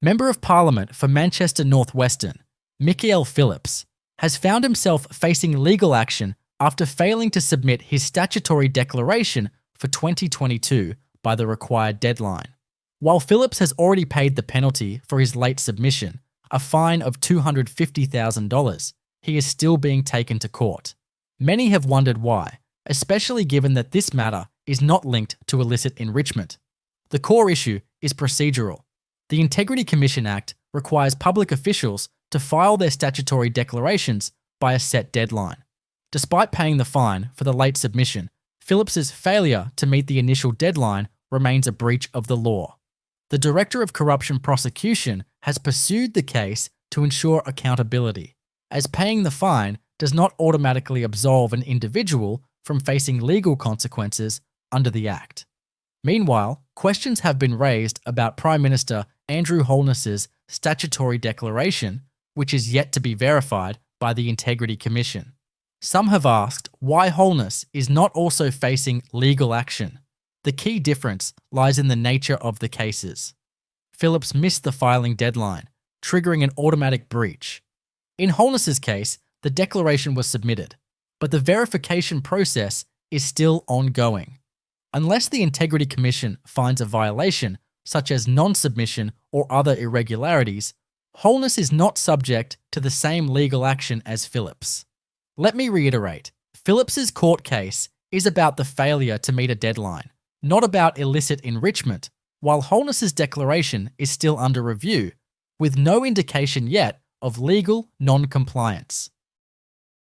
Member of Parliament for Manchester North Western, Mikael Phillips, has found himself facing legal action after failing to submit his statutory declaration for 2022 by the required deadline. While Phillips has already paid the penalty for his late submission, a fine of $250,000, he is still being taken to court. Many have wondered why, especially given that this matter is not linked to illicit enrichment. The core issue is procedural. The Integrity Commission Act requires public officials to file their statutory declarations by a set deadline. Despite paying the fine for the late submission, Phillips's failure to meet the initial deadline remains a breach of the law. The Director of Corruption Prosecution has pursued the case to ensure accountability, as paying the fine does not automatically absolve an individual from facing legal consequences under the Act. Meanwhile, questions have been raised about Prime Minister Andrew Holness's statutory declaration, which is yet to be verified by the Integrity Commission. Some have asked why Holness is not also facing legal action. The key difference lies in the nature of the cases. Phillips missed the filing deadline, triggering an automatic breach. In Holness's case, the declaration was submitted, but the verification process is still ongoing. Unless the Integrity Commission finds a violation, such as non-submission or other irregularities, Holness is not subject to the same legal action as Phillips. Let me reiterate, Phillips's court case is about the failure to meet a deadline, not about illicit enrichment, while Holness's declaration is still under review, with no indication yet of legal non-compliance.